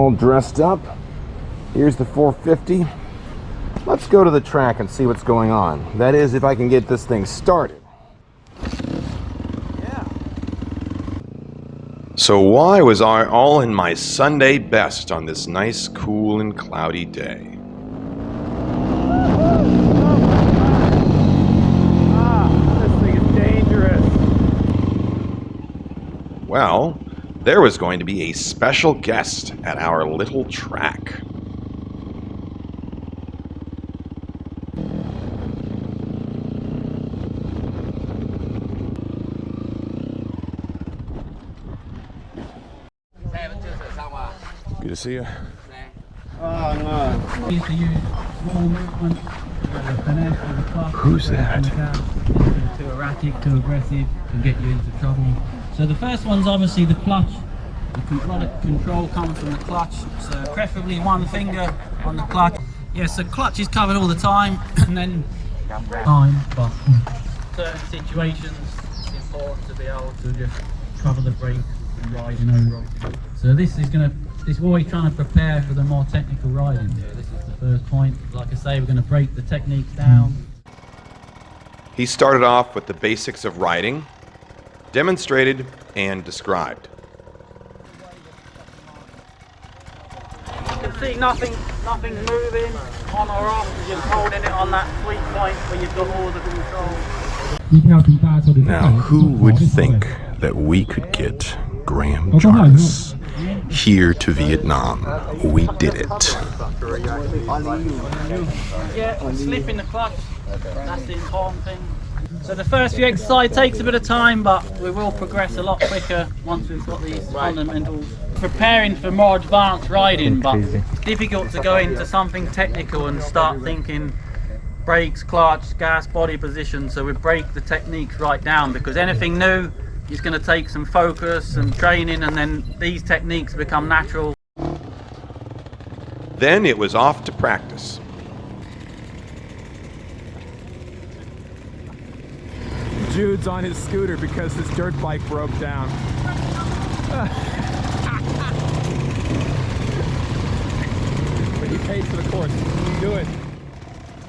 all dressed up. Here's the 450. Let's go to the track and see what's going on. That is, if I can get this thing started. Yeah. So why was I all in my Sunday best on this nice, cool, and cloudy day? This thing is dangerous. Well, there was going to be a special guest at our little track. Good to see you. Who's that? Too erratic, too aggressive, can get you into trouble. So the first one's obviously the clutch. The control comes from the clutch, so preferably one finger on the clutch. Yeah, so clutch is covered all the time, and then but certain situations it's important to be able to just cover the brake and ride over. So this is always trying to prepare for the more technical riding. Yeah, this is the first point. Like I say, we're going to break the techniques down. He started off with the basics of riding, demonstrated and described. You can see nothing moving on or off. You're holding it on that sweet point where you've got all the control. Now, who would think that we could get Graham Jarvis here to Vietnam? We did it. Yeah, slip in the clutch. That's the important thing. So the first few exercises takes a bit of time, but we will progress a lot quicker once we've got these fundamentals. Preparing for more advanced riding, but it's difficult to go into something technical and start thinking brakes, clutch, gas, body position. So we break the techniques right down, because anything new is going to take some focus and training, and then these techniques become natural. Then it was off to practice. Jude's on his scooter because his dirt bike broke down. But he paid for the course. Do it.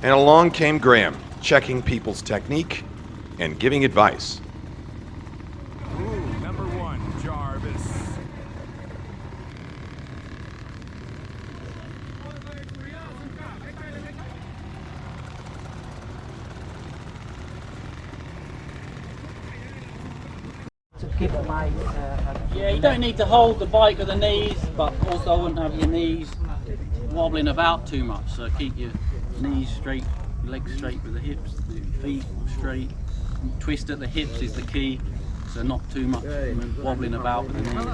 And along came Graham, checking people's technique and giving advice. Ooh, number 1, Jarvis. Yeah, you don't need to hold the bike with the knees, but also I wouldn't have your knees wobbling about too much. So keep your knees straight, legs straight with the hips, the feet straight. Twist at the hips is the key, so not too much wobbling about with the knees.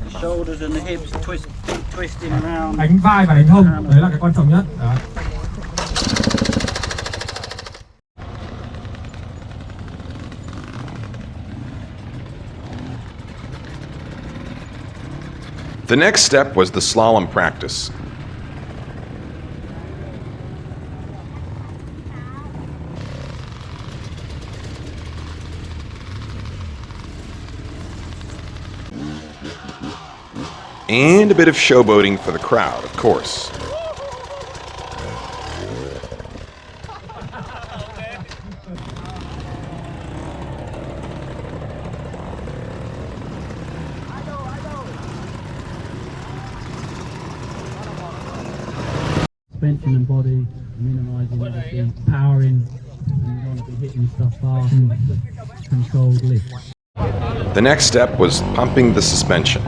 The shoulders and the hips twisting around. Đánh vai và đánh hông, đấy là cái quan trọng nhất. Đó. The next step was the slalom practice. And a bit of showboating for the crowd, of course. Suspension and body, minimising everything, powering, and you don't want to be hitting stuff fast, controlled lift. The next step was pumping the suspension.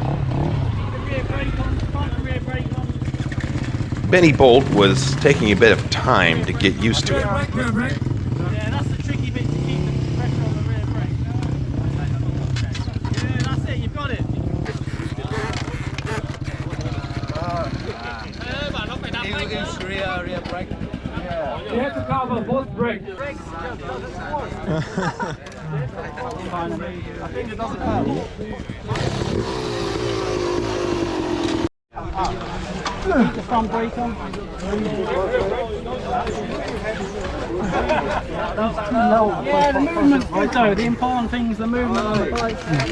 Benny Bolt was taking a bit of time to get used to it. Yeah, that's the tricky bit, to keep the pressure on the rear brake. Yeah, that's it, you've got it. Rear brake. Yeah. You have to cover both brakes. Brakes just doesn't work. I think it doesn't help. Keep the front brake on. Yeah, the movement's good though. The important thing is the movement on the bike. That's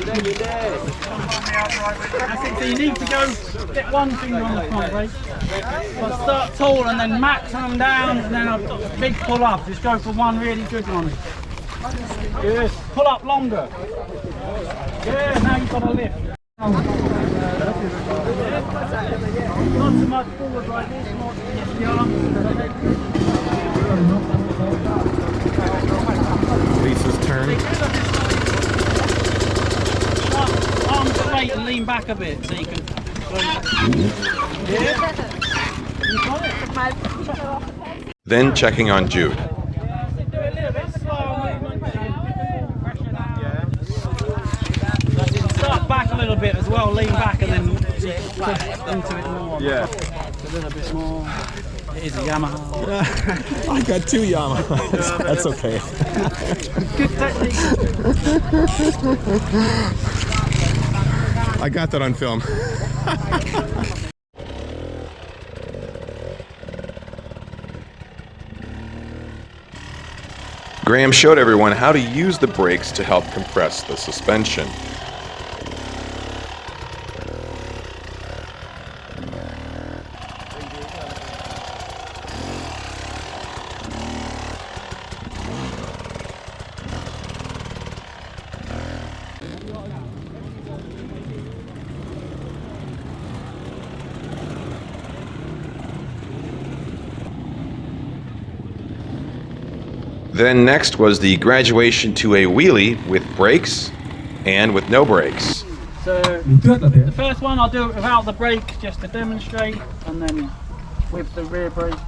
it. So you need to go get one finger on the front brake, but start tall and then maximum down, and then a big pull up. Just go for one really good one. Good. Pull up longer. Good. Now you've got a lift. Not so much forward like this, more to get the arms. Lisa's turn. Arms straight and lean back a bit so you can. Then checking on Jude. Do a little bit slower movement. Start back a little bit as well, lean back and then push into it more. Yeah. A little bit more. It is a Yamaha. I got 2 Yamahas. That's okay. Good technique. I got that on film. Graham showed everyone how to use the brakes to help compress the suspension. Then next was the graduation to a wheelie with brakes and with no brakes. So the first one I'll do it without the brake just to demonstrate, and then with the rear brake.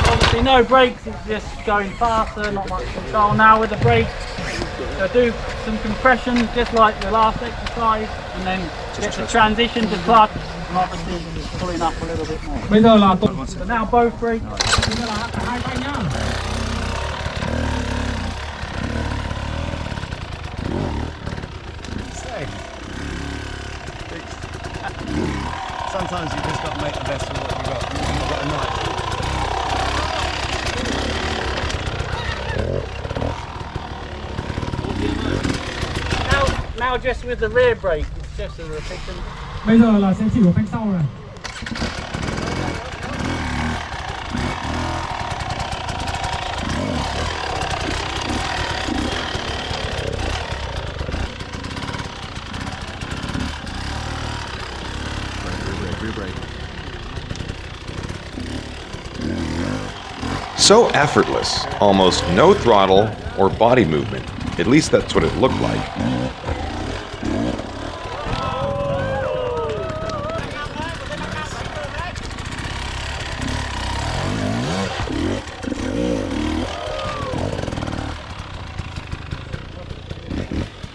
Obviously no brakes, it's just going faster, not much control. Now with the brakes, so do some compression just like the last exercise, and then get the transition to clutch, and obviously pulling up a little bit more. So now both brakes. Sometimes you just got to make the best of what you got. You've got a knife. Now just with the rear brake, it's just a repetition. Bây giờ là sẽ chịu phanh sau này. So effortless, almost no throttle or body movement. At least that's what it looked like.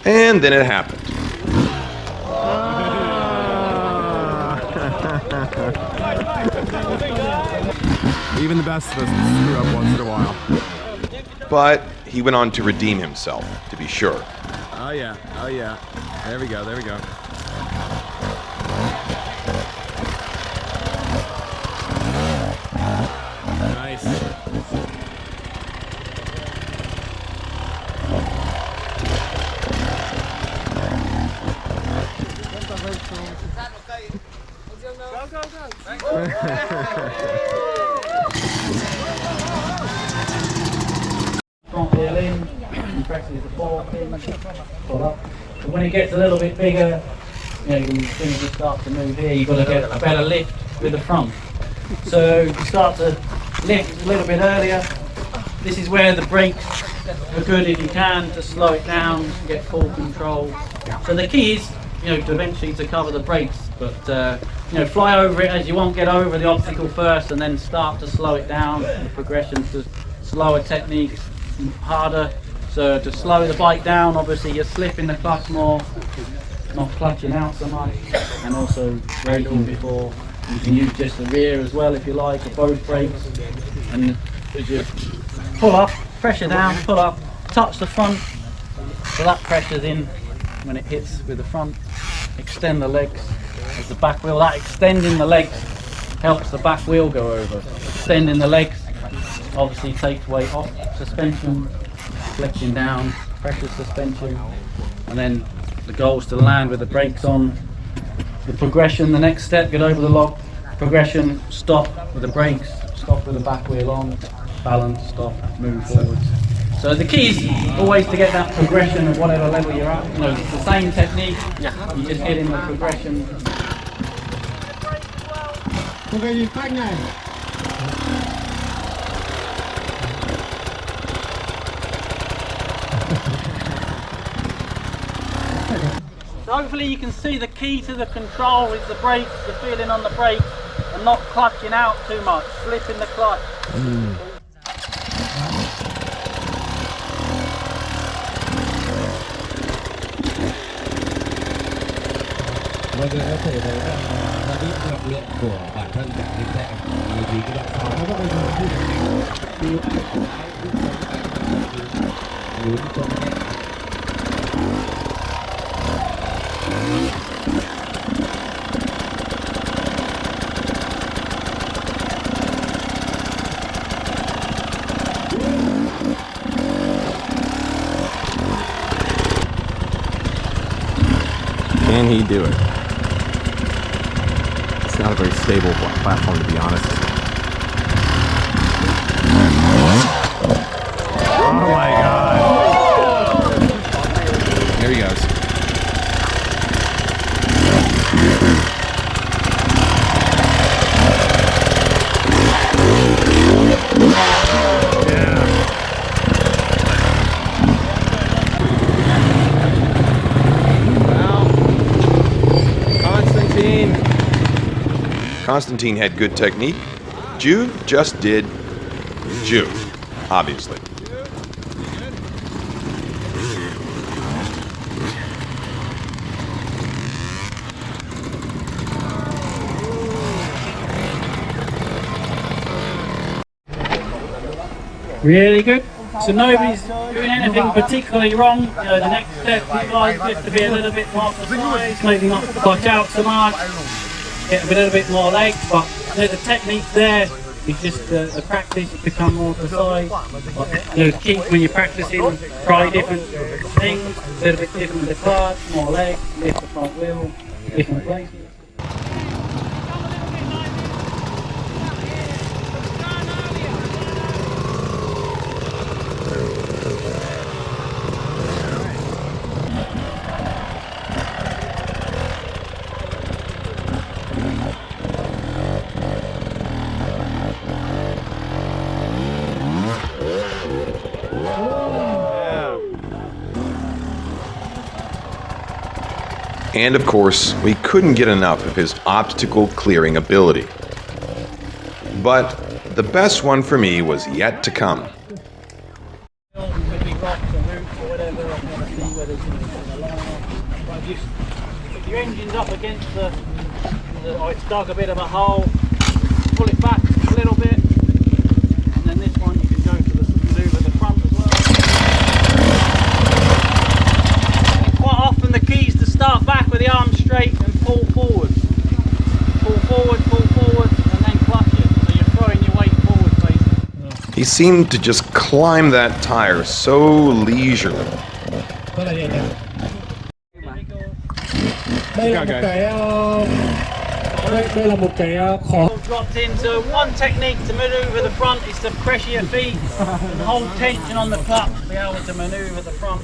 And then it happened. Even the best of us screw up once in a while. But he went on to redeem himself, to be sure. Oh yeah, oh yeah. There we go, there we go. Nice. Front wheel in, compresses the fork in, pull up. But when it gets a little bit bigger, you know, when things start to move here, you've got to get a better lift with the front. So you start to lift a little bit earlier. This is where the brakes are good if you can, to slow it down, get full control. So the key is, you know, to eventually to cover the brakes, but you know, fly over it as you want, get over the obstacle first, and then start to slow it down. The progressions to slower techniques, harder. So to slow the bike down, obviously you're slipping the clutch more, not clutching out so much, and also braking before. You can use just the rear as well if you like, or both brakes. And as you pull up, pressure down, pull up, touch the front, so that pressure's in when it hits with the front. Extend the legs, is the back wheel. That extending the legs helps the back wheel go over. Extending the legs obviously takes weight off suspension, flexion down, pressure suspension, and then the goal is to land with the brakes on. The progression, the next step, get over the log, progression, stop with the brakes, stop with the back wheel on, balance, stop, move forwards. So the key is always to get that progression at whatever level you're at. You know, it's the same technique, you just get in the progression. So hopefully you can see the key to the control is the brakes, the feeling on the brake, and not clutching out too much, flipping the clutch. Vâng, có thể thấy là ra đi lực lượng của bản thân cả trên xe bởi vì cái đoạn 6 nó bây giờ đi muốn cho Can he do it? It's not a very stable platform, to be honest. Oh my God. There he goes. Constantine had good technique. Jude just did Jude, obviously. Really good. So nobody's doing anything particularly wrong. You know, the next step you guys just to be a little bit more precise, maybe not clutch out so much, get a little bit more legs, but you know, the technique's there. It's just the practice to become more precise. But, you know, keep when you're practicing, try different things, a little bit different with the clutch, more legs, lift the front wheel, different places. And of course, we couldn't get enough of his obstacle clearing ability. But the best one for me was yet to come. If your engine's up against or it's dug a bit of a hole, pull it back a little bit, and then this one you can go to the manoeuvre the front as well. And quite often the key is to start back with the arms straight and pull forward. Pull forward, and then clutch it, so you're throwing your weight forward basically. He seemed to just climb that tire so leisurely. Dropped in. So one technique to manoeuvre the front is to pressure your feet and hold tension on the clutch to be able to manoeuvre the front.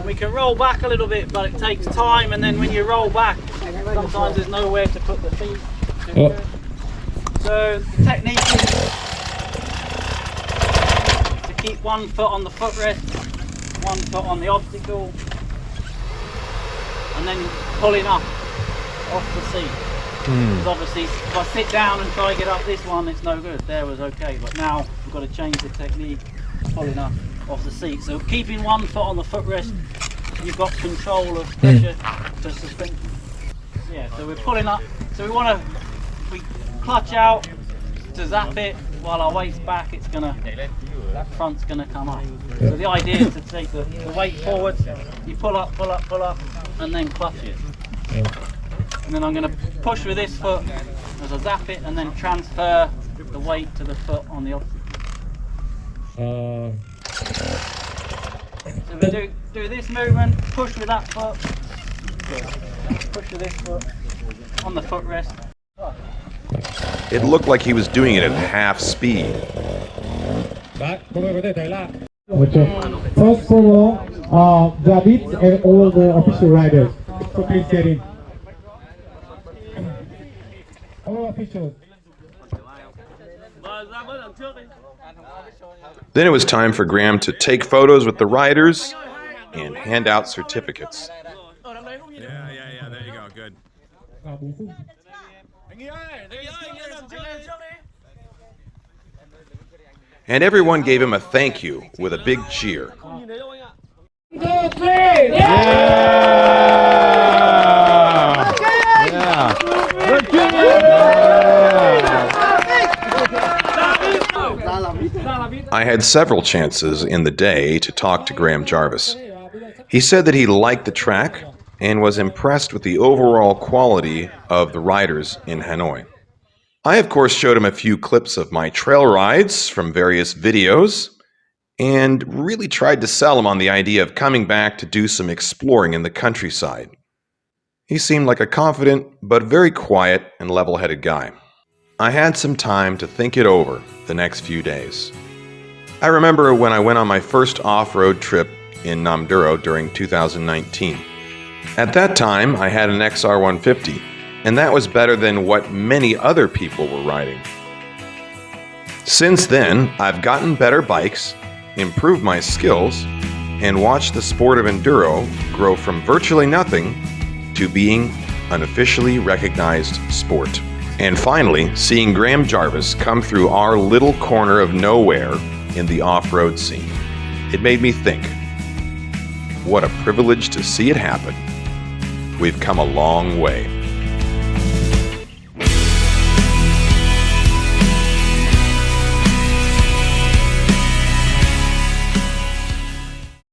We can roll back a little bit, but it takes time, and then when you roll back, sometimes there's nowhere to put the feet. So the technique is to keep one foot on the footrest, one foot on the obstacle, and then pulling up off the seat. Because obviously if I sit down and try to get up this one, it's no good. There was okay, but now we've got to change the technique, pulling up off the seat. So keeping one foot on the footrest, you've got control of pressure to suspension. Yeah, so we're pulling up. So we clutch out to zap it, while our weight's back, it's gonna, that front's gonna come up. So the idea is to take the weight forward, you pull up, and then clutch it. And then I'm gonna push with this foot as I zap it, and then transfer the weight to the foot on the opposite. So we do this movement, push with that foot, push with this foot on the footrest. It looked like he was doing it at half speed. First follow Jarvis and all the official riders. So please get in. All officials. Then it was time for Graham to take photos with the riders and hand out certificates. Yeah, there you go, good. And everyone gave him a thank you with a big cheer. I had several chances in the day to talk to Graham Jarvis. He said that he liked the track and was impressed with the overall quality of the riders in Hanoi. I, of course, showed him a few clips of my trail rides from various videos and really tried to sell him on the idea of coming back to do some exploring in the countryside. He seemed like a confident but very quiet and level-headed guy. I had some time to think it over the next few days. I remember when I went on my first off-road trip in enduro during 2019. At that time, I had an XR150, and that was better than what many other people were riding. Since then, I've gotten better bikes, improved my skills, and watched the sport of enduro grow from virtually nothing to being an officially recognized sport. And finally, seeing Graham Jarvis come through our little corner of nowhere in the off-road scene, it made me think, what a privilege to see it happen. We've come a long way.